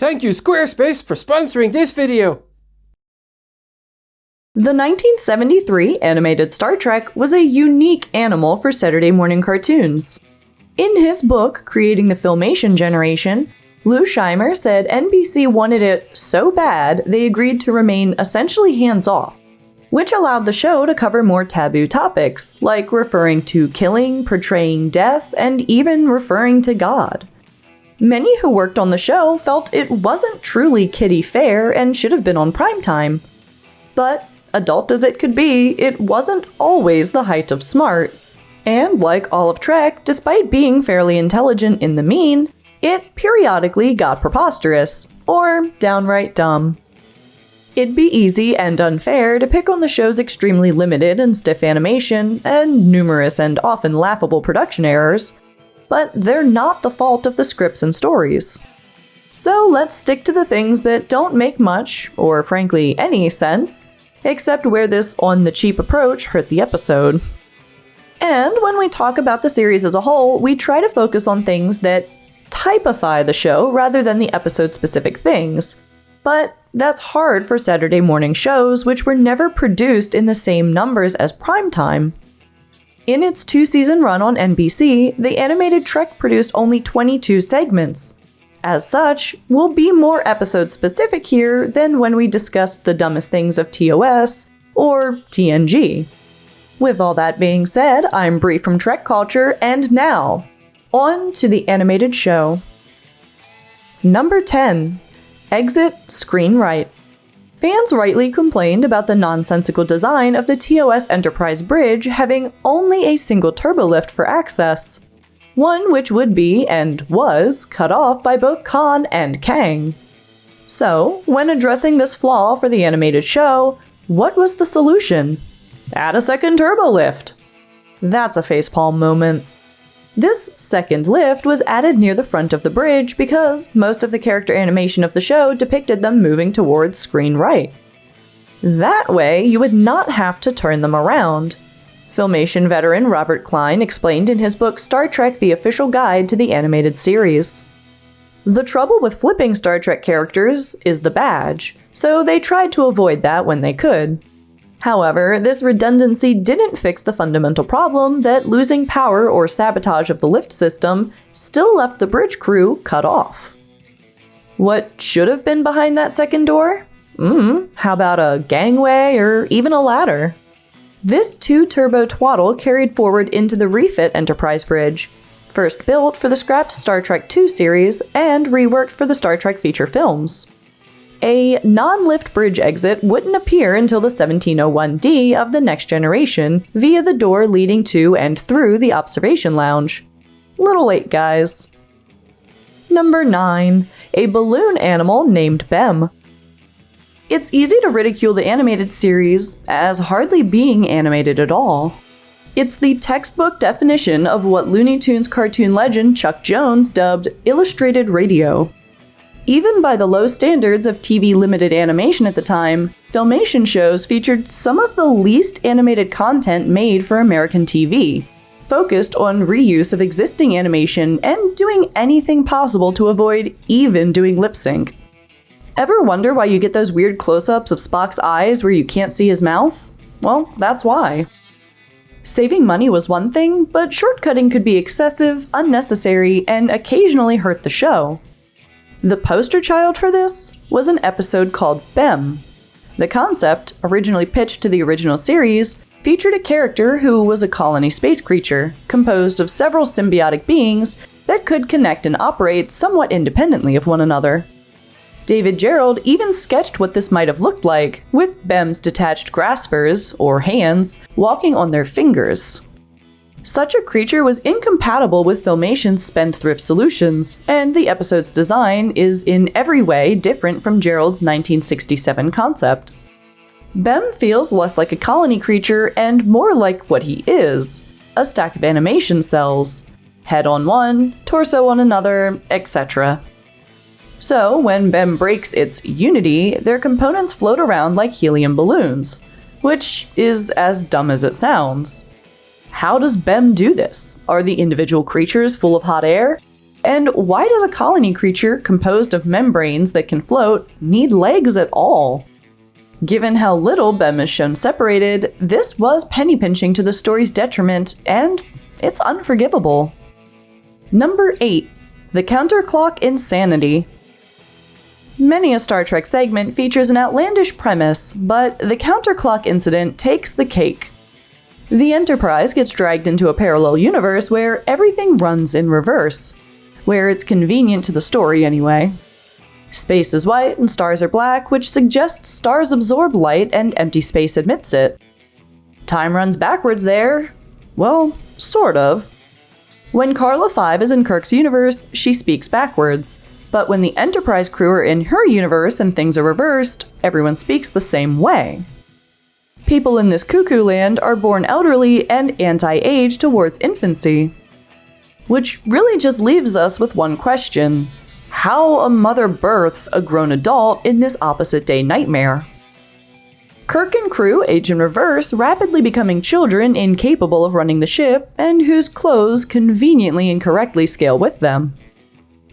Thank you Squarespace for sponsoring this video! The 1973 animated Star Trek was a unique animal for Saturday morning cartoons. In his book, Creating the Filmation Generation, Lou Scheimer said NBC wanted it so bad they agreed to remain essentially hands-off, which allowed the show to cover more taboo topics, like referring to killing, portraying death, and even referring to God. Many who worked on the show felt it wasn't truly kiddie fare and should have been on primetime. But, adult as it could be, it wasn't always the height of smart. And like all of Trek, despite being fairly intelligent in the mean, it periodically got preposterous, or downright dumb. It'd be easy and unfair to pick on the show's extremely limited and stiff animation, and numerous and often laughable production errors, but they're not the fault of the scripts and stories. So let's stick to the things that don't make much, or frankly any sense, except where this on-the-cheap approach hurt the episode. And when we talk about the series as a whole, we try to focus on things that typify the show rather than the episode-specific things. But that's hard for Saturday morning shows, which were never produced in the same numbers as primetime. In its 2-season run on NBC, the animated Trek produced only 22 segments. As such, we'll be more episode-specific here than when we discussed the dumbest things of TOS or TNG. With all that being said, I'm Bree from TrekCulture, and now, on to the animated show. Number 10. Exit Screen Right. Fans rightly complained about the nonsensical design of the TOS Enterprise bridge having only a single turbolift for access, one which would be, and was, cut off by both Khan and Kang. So, when addressing this flaw for the animated show, what was the solution? Add a second turbolift. That's a facepalm moment. This second lift was added near the front of the bridge because most of the character animation of the show depicted them moving towards screen right. That way, you would not have to turn them around. Filmation veteran Robert Klein explained in his book Star Trek: The Official Guide to the Animated Series. The trouble with flipping Star Trek characters is the badge, so they tried to avoid that when they could. However, this redundancy didn't fix the fundamental problem that losing power or sabotage of the lift system still left the bridge crew cut off. What should have been behind that second door? How about a gangway or even a ladder? This 2-turbo twaddle carried forward into the refit Enterprise bridge, first built for the scrapped Star Trek II series and reworked for the Star Trek feature films. A non-lift bridge exit wouldn't appear until the 1701D of the Next Generation via the door leading to and through the observation lounge. Little late, guys. Number 9. A balloon animal named Bem. It's easy to ridicule the animated series as hardly being animated at all. It's the textbook definition of what Looney Tunes cartoon legend Chuck Jones dubbed illustrated radio. Even by the low standards of TV limited animation at the time, Filmation shows featured some of the least animated content made for American TV, focused on reuse of existing animation and doing anything possible to avoid even doing lip sync. Ever wonder why you get those weird close-ups of Spock's eyes where you can't see his mouth? Well, that's why. Saving money was one thing, but shortcutting could be excessive, unnecessary, and occasionally hurt the show. The poster child for this was an episode called Bem. The concept, originally pitched to the original series, featured a character who was a colony space creature, composed of several symbiotic beings that could connect and operate somewhat independently of one another. David Gerrold even sketched what this might have looked like, with Bem's detached graspers, or hands, walking on their fingers. Such a creature was incompatible with Filmation's spendthrift solutions, and the episode's design is in every way different from Gerald's 1967 concept. Bem feels less like a colony creature and more like what he is, a stack of animation cells. Head on one, torso on another, etc. So, when Bem breaks its unity, their components float around like helium balloons, which is as dumb as it sounds. How does Bem do this? Are the individual creatures full of hot air? And why does a colony creature composed of membranes that can float need legs at all? Given how little Bem is shown separated, this was penny pinching to the story's detriment, and it's unforgivable. Number 8. The Counterclock Insanity. Many a Star Trek segment features an outlandish premise, but the Counterclock incident takes the cake. The Enterprise gets dragged into a parallel universe where everything runs in reverse, where it's convenient to the story anyway. Space is white and stars are black, which suggests stars absorb light and empty space emits it. Time runs backwards there. Well, sort of. When Carla 5 is in Kirk's universe, she speaks backwards. But when the Enterprise crew are in her universe and things are reversed, everyone speaks the same way. People in this cuckoo land are born elderly and anti-age towards infancy. Which really just leaves us with one question. How a mother births a grown adult in this opposite-day nightmare. Kirk and crew age in reverse, rapidly becoming children incapable of running the ship and whose clothes conveniently incorrectly scale with them.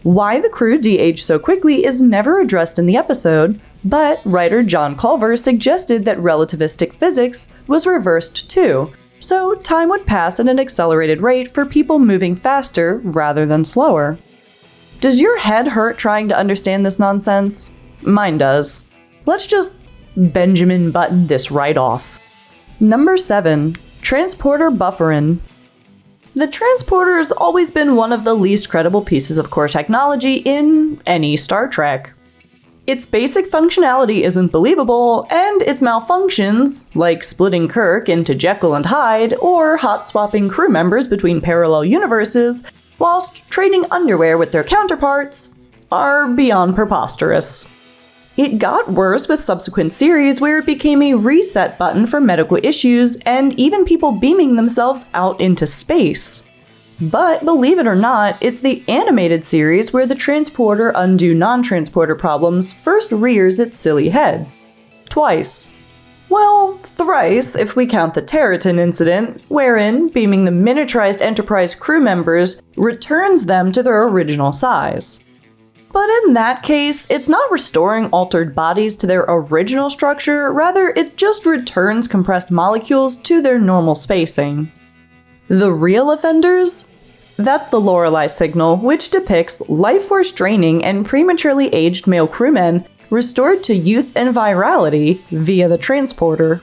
Why the crew de-age so quickly is never addressed in the episode, but writer John Culver suggested that relativistic physics was reversed too, so time would pass at an accelerated rate for people moving faster rather than slower. Does your head hurt trying to understand this nonsense? Mine does. Let's just Benjamin Button this right off. Number 7. Transporter Bufferin. The transporter has always been one of the least credible pieces of core technology in any Star Trek. Its basic functionality isn't believable, and its malfunctions, like splitting Kirk into Jekyll and Hyde or hot-swapping crew members between parallel universes, whilst trading underwear with their counterparts, are beyond preposterous. It got worse with subsequent series where it became a reset button for medical issues and even people beaming themselves out into space. But believe it or not, it's the animated series where the transporter undo non-transporter problems first rears its silly head. Twice. Well, thrice if we count the Territon incident, wherein beaming the miniaturized Enterprise crew members returns them to their original size. But in that case, it's not restoring altered bodies to their original structure, rather it just returns compressed molecules to their normal spacing. The real offenders? That's the Lorelei signal, which depicts life force draining and prematurely aged male crewmen restored to youth and virality via the transporter.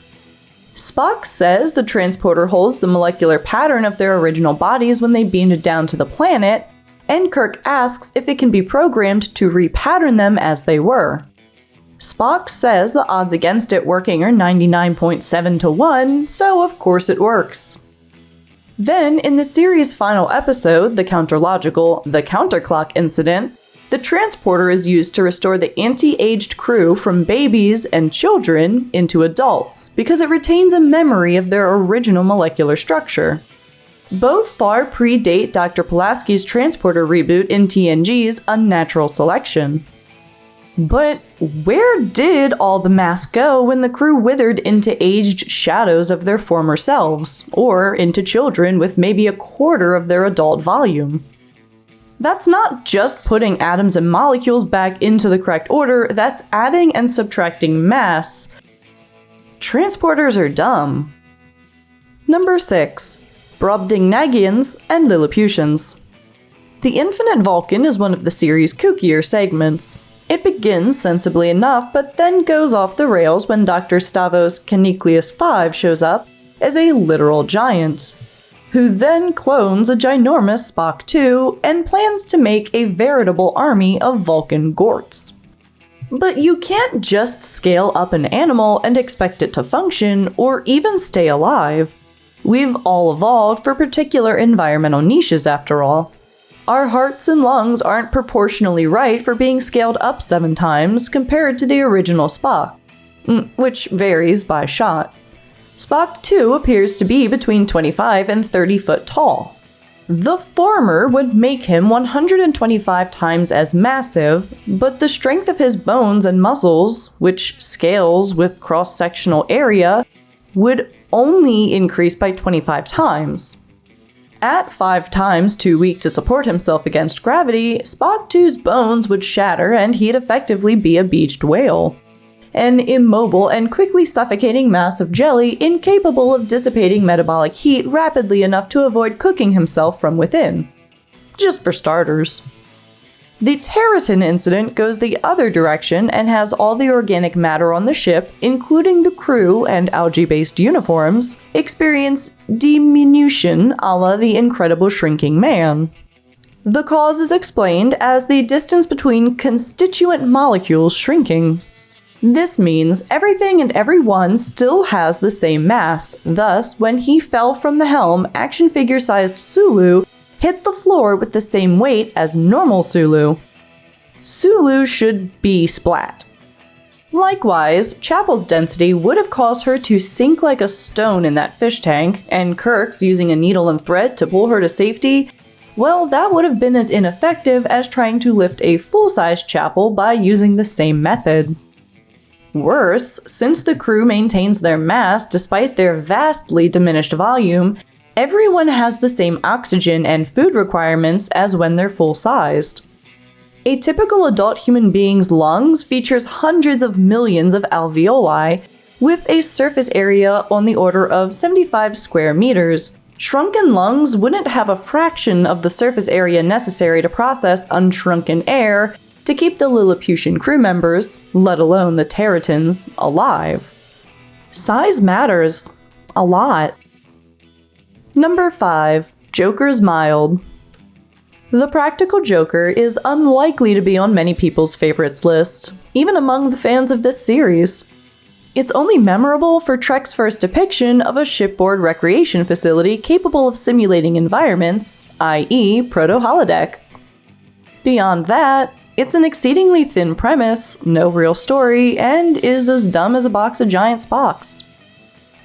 Spock says the transporter holds the molecular pattern of their original bodies when they beamed down to the planet, and Kirk asks if it can be programmed to repattern them as they were. Spock says the odds against it working are 99.7 to 1, so of course it works. Then, in the series' final episode, the Counterclock Incident, the transporter is used to restore the anti-aged crew from babies and children into adults, because it retains a memory of their original molecular structure. Both far predate Dr. Pulaski's transporter reboot in TNG's Unnatural Selection. But where did all the mass go when the crew withered into aged shadows of their former selves, or into children with maybe a quarter of their adult volume? That's not just putting atoms and molecules back into the correct order, that's adding and subtracting mass. Transporters are dumb. Number 6. Brobding Nagians and Lilipuchians. The Infinite Vulcan is one of the series' kookier segments. It begins sensibly enough, but then goes off the rails when Dr. Stavros Caniclius V shows up as a literal giant, who then clones a ginormous Spock 2 and plans to make a veritable army of Vulcan Gorts. But you can't just scale up an animal and expect it to function or even stay alive. We've all evolved for particular environmental niches after all. Our hearts and lungs aren't proportionally right for being scaled up 7 times compared to the original Spock, which varies by shot. Spock 2 appears to be between 25 and 30 foot tall. The former would make him 125 times as massive, but the strength of his bones and muscles, which scales with cross-sectional area, would only increase by 25 times. At 5 times too weak to support himself against gravity, Spock 2's bones would shatter and he'd effectively be a beached whale. An immobile and quickly suffocating mass of jelly incapable of dissipating metabolic heat rapidly enough to avoid cooking himself from within. Just for starters. The Territon incident goes the other direction and has all the organic matter on the ship, including the crew and algae-based uniforms, experience diminution a la the Incredible Shrinking Man. The cause is explained as the distance between constituent molecules shrinking. This means everything and everyone still has the same mass, thus, when he fell from the helm, action figure-sized Sulu hit the floor with the same weight as normal Sulu. Sulu should be splat. Likewise, Chapel's density would have caused her to sink like a stone in that fish tank, and Kirk's using a needle and thread to pull her to safety, well, that would have been as ineffective as trying to lift a full-size Chapel by using the same method. Worse, since the crew maintains their mass despite their vastly diminished volume, everyone has the same oxygen and food requirements as when they're full-sized. A typical adult human being's lungs features hundreds of millions of alveoli, with a surface area on the order of 75 square meters. Shrunken lungs wouldn't have a fraction of the surface area necessary to process unshrunken air to keep the Lilipuchian crew members, let alone the Territons, alive. Size matters. A lot. Number 5. Joker's mild. The Practical Joker is unlikely to be on many people's favorites list, even among the fans of this series. It's only memorable for Trek's first depiction of a shipboard recreation facility capable of simulating environments, i.e. proto-holodeck. Beyond that, it's an exceedingly thin premise, no real story, and is as dumb as a box of giant Spocks.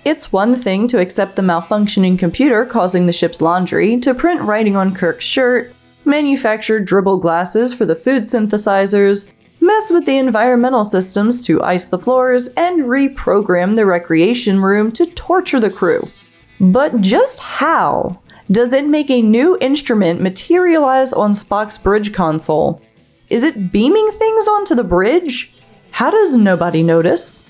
It's one thing to accept the malfunctioning computer causing the ship's laundry, to print writing on Kirk's shirt, manufacture dribble glasses for the food synthesizers, mess with the environmental systems to ice the floors, and reprogram the recreation room to torture the crew. But just how does it make a new instrument materialize on Spock's bridge console? Is it beaming things onto the bridge? How does nobody notice?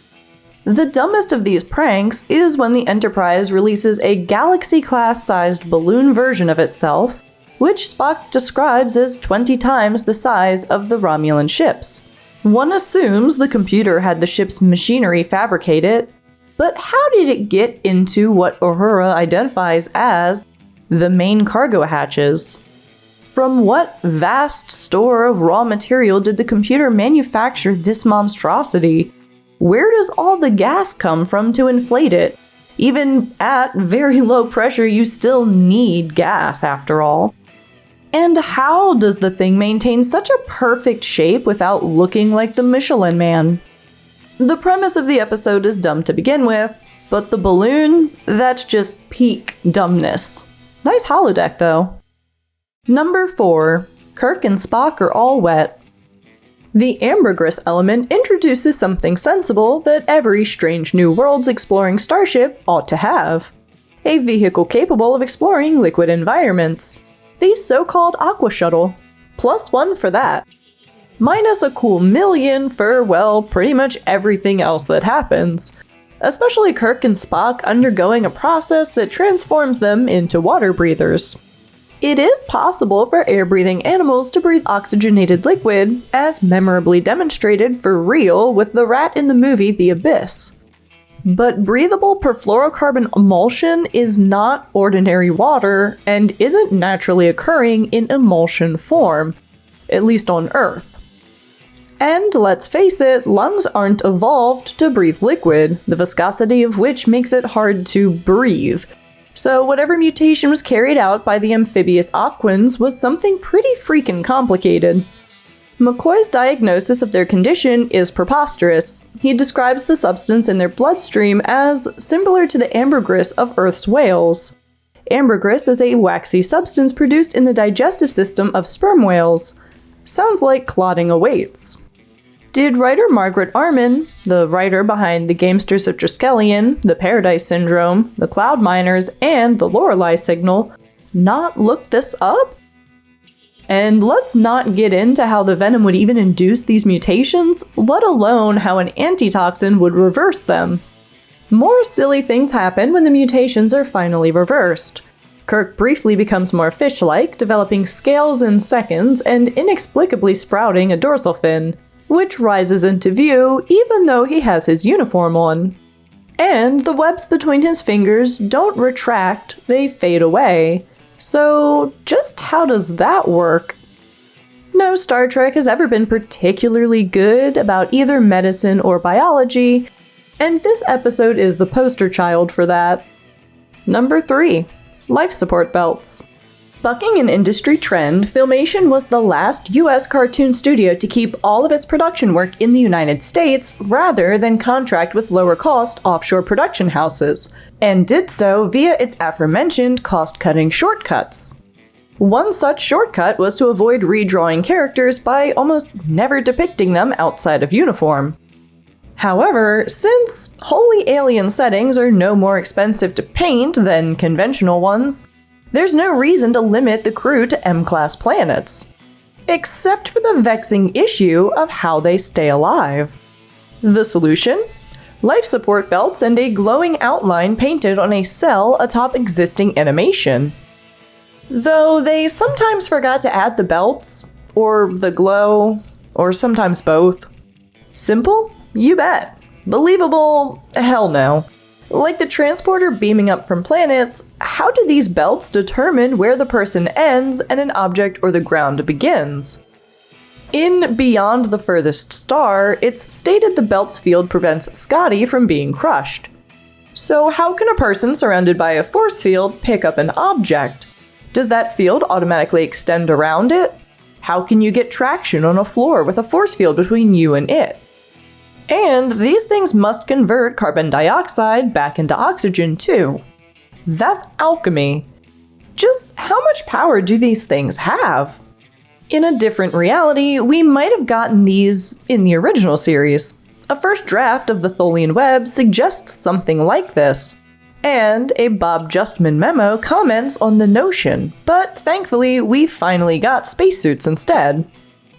The dumbest of these pranks is when the Enterprise releases a Galaxy-class sized balloon version of itself, which Spock describes as 20 times the size of the Romulan ships. One assumes the computer had the ship's machinery fabricate it, but how did it get into what Uhura identifies as the main cargo hatches? From what vast store of raw material did the computer manufacture this monstrosity? Where does all the gas come from to inflate it? Even at very low pressure, you still need gas after all. And how does the thing maintain such a perfect shape without looking like the Michelin Man? The premise of the episode is dumb to begin with, but the balloon, that's just peak dumbness. Nice holodeck though. Number 4. Kirk and Spock are all wet. The ambergris element introduces something sensible that every strange new worlds exploring starship ought to have. A vehicle capable of exploring liquid environments. The so-called Aqua Shuttle. +1 for that. Minus a cool million for, well, pretty much everything else that happens. Especially Kirk and Spock undergoing a process that transforms them into water breathers. It is possible for air-breathing animals to breathe oxygenated liquid, as memorably demonstrated for real with the rat in the movie The Abyss. But breathable perfluorocarbon emulsion is not ordinary water and isn't naturally occurring in emulsion form, at least on Earth. And let's face it, lungs aren't evolved to breathe liquid, the viscosity of which makes it hard to breathe. So whatever mutation was carried out by the amphibious Aquans was something pretty freaking complicated. McCoy's diagnosis of their condition is preposterous. He describes the substance in their bloodstream as similar to the ambergris of Earth's whales. Ambergris is a waxy substance produced in the digestive system of sperm whales. Sounds like clotting awaits. Did writer Margaret Arman, the writer behind The Gamesters of Triskelion, The Paradise Syndrome, The Cloud Miners, and The Lorelei Signal, not look this up? And let's not get into how the venom would even induce these mutations, let alone how an antitoxin would reverse them. More silly things happen when the mutations are finally reversed. Kirk briefly becomes more fish-like, developing scales in seconds and inexplicably sprouting a dorsal fin, which rises into view even though he has his uniform on. And the webs between his fingers don't retract, they fade away. So just how does that work? No Star Trek has ever been particularly good about either medicine or biology, and this episode is the poster child for that. Number 3. Life support belts. Bucking an industry trend, Filmation was the last US cartoon studio to keep all of its production work in the United States rather than contract with lower-cost offshore production houses, and did so via its aforementioned cost-cutting shortcuts. One such shortcut was to avoid redrawing characters by almost never depicting them outside of uniform. However, since wholly alien settings are no more expensive to paint than conventional ones, there's no reason to limit the crew to M-class planets. Except for the vexing issue of how they stay alive. The solution? Life support belts and a glowing outline painted on a cell atop existing animation. Though they sometimes forgot to add the belts, or the glow, or sometimes both. Simple? You bet. Believable? Hell no. Like the transporter beaming up from planets, how do these belts determine where the person ends and an object or the ground begins? In Beyond the Furthest Star, it's stated the belt's field prevents Scotty from being crushed. So how can a person surrounded by a force field pick up an object? Does that field automatically extend around it? How can you get traction on a floor with a force field between you and it? And these things must convert carbon dioxide back into oxygen too. That's alchemy. Just how much power do these things have? In a different reality, we might have gotten these in the original series. A first draft of the Tholian web suggests something like this, and a Bob Justman memo comments on the notion, but thankfully we finally got spacesuits instead.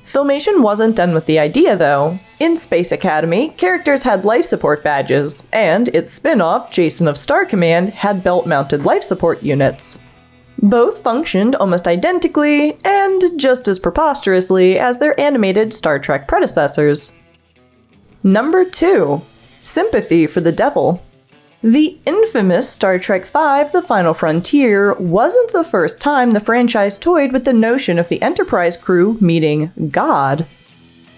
Filmation wasn't done with the idea though. In Space Academy, characters had life support badges, and its spin-off, Jason of Star Command, had belt-mounted life support units. Both functioned almost identically, and just as preposterously as their animated Star Trek predecessors. Number 2. Sympathy for the Devil. The infamous Star Trek V: The Final Frontier wasn't the first time the franchise toyed with the notion of the Enterprise crew meeting God.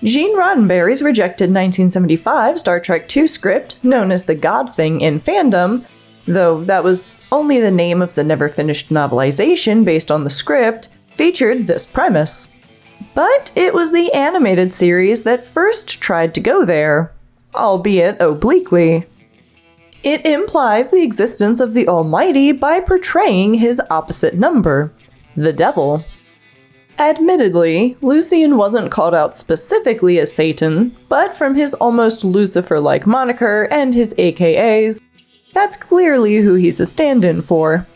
Gene Roddenberry's rejected 1975 Star Trek II script, known as The God Thing in fandom, though that was only the name of the never-finished novelization based on the script, featured this premise. But it was the animated series that first tried to go there, albeit obliquely. It implies the existence of the Almighty by portraying his opposite number, the devil. Admittedly, Lucien wasn't called out specifically as Satan, but from his almost Lucifer-like moniker and his AKAs, that's clearly who he's a stand-in for.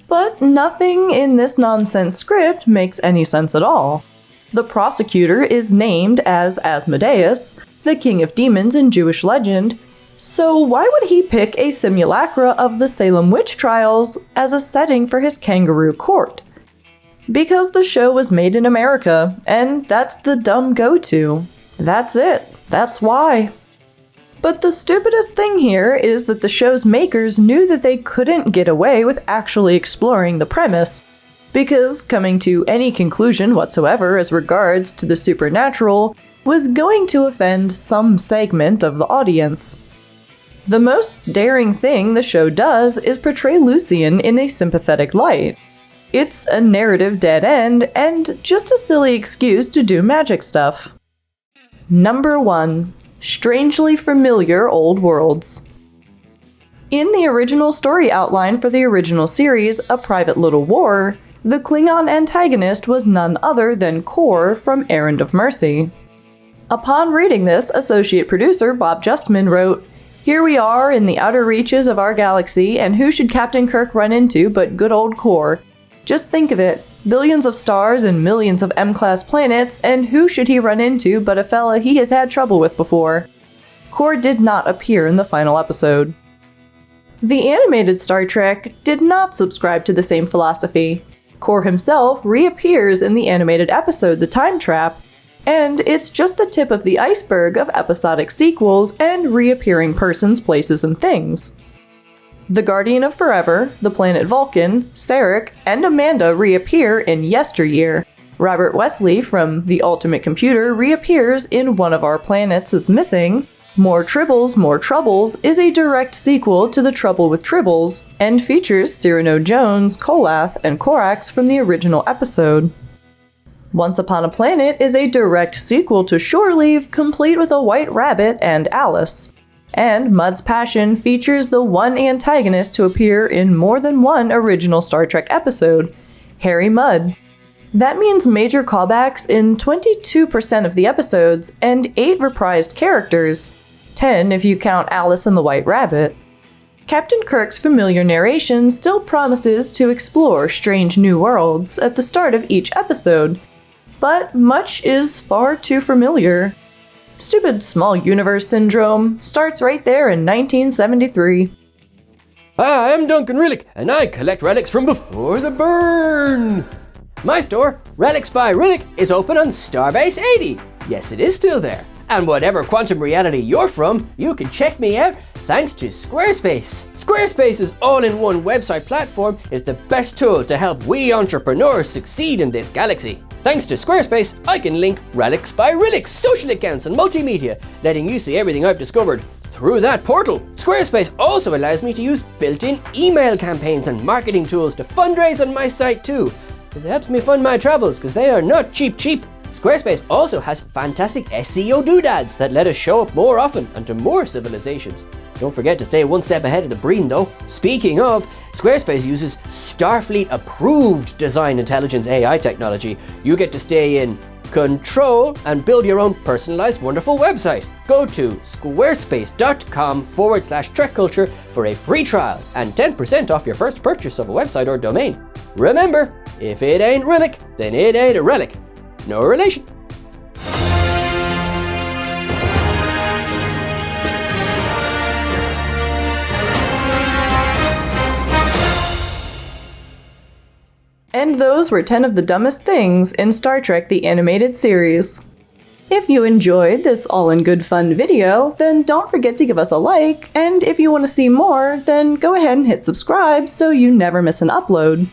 But nothing in this nonsense script makes any sense at all. The prosecutor is named as Asmodeus, the king of demons in Jewish legend, so why would he pick a simulacra of the Salem witch trials as a setting for his kangaroo court? Because the show was made in America, and that's the dumb go-to. That's it. That's why. But the stupidest thing here is that the show's makers knew that they couldn't get away with actually exploring the premise, because coming to any conclusion whatsoever as regards to the supernatural was going to offend some segment of the audience. The most daring thing the show does is portray Lucien in a sympathetic light. It's a narrative dead end and just a silly excuse to do magic stuff. Number 1. Strangely familiar old worlds. In the original story outline for the original series, A Private Little War, the Klingon antagonist was none other than Kor from Errand of Mercy. Upon reading this, associate producer Bob Justman wrote, "Here we are in the outer reaches of our galaxy, and who should Captain Kirk run into but good old Kor? Just think of it, billions of stars and millions of M-class planets, and who should he run into but a fella he has had trouble with before? Kor did not appear in the final episode. The animated Star Trek did not subscribe to the same philosophy. Kor himself reappears in the animated episode The Time Trap, and it's just the tip of the iceberg of episodic sequels and reappearing persons, places, and things. The Guardian of Forever, the planet Vulcan, Sarek, and Amanda reappear in Yesteryear. Robert Wesley from The Ultimate Computer reappears in One of Our Planets is Missing. More Tribbles, More Troubles is a direct sequel to The Trouble with Tribbles, and features Cyrano Jones, Kolath, and Korax from the original episode. Once Upon a Planet is a direct sequel to Shore Leave, complete with a white rabbit and Alice. And Mudd's Passion features the one antagonist to appear in more than one original Star Trek episode, Harry Mudd. That means major callbacks in 22% of the episodes and 8 reprised characters, 10 if you count Alice and the White Rabbit. Captain Kirk's familiar narration still promises to explore strange new worlds at the start of each episode, but much is far too familiar. Stupid small universe syndrome starts right there in 1973. Hi, I'm Duncan Rillick, and I collect relics from before the burn. My store, Relics by Rillick, is open on Starbase 80. Yes, it is still there. And whatever quantum reality you're from, you can check me out thanks to Squarespace. Squarespace's all-in-one website platform is the best tool to help we entrepreneurs succeed in this galaxy. Thanks to Squarespace, I can link Relics by Rillick's social accounts and multimedia, letting you see everything I've discovered through that portal. Squarespace also allows me to use built-in email campaigns and marketing tools to fundraise on my site too. It helps me fund my travels because they are not cheap. Squarespace also has fantastic SEO doodads that let us show up more often and to more civilizations. Don't forget to stay one step ahead of the Breen though. Speaking of, Squarespace uses Starfleet approved design intelligence AI technology. You get to stay in control and build your own personalized wonderful website. Go to squarespace.com/TrekCulture for a free trial and 10% off your first purchase of a website or domain. Remember, if it ain't Rillick, then it ain't a relic. No relation. And those were 10 of the dumbest things in Star Trek the Animated Series. If you enjoyed this all-in-good fun video, then don't forget to give us a like, and if you want to see more, then go ahead and hit subscribe so you never miss an upload.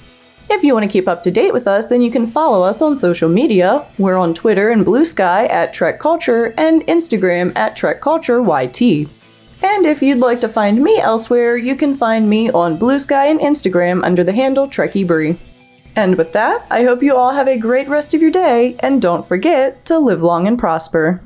If you want to keep up to date with us, then you can follow us on social media. We're on Twitter and Blue Sky at TrekCulture and Instagram at TrekCultureYT. And if you'd like to find me elsewhere, you can find me on Blue Sky and Instagram under the handle TrekkyBree. And with that, I hope you all have a great rest of your day, and don't forget to live long and prosper.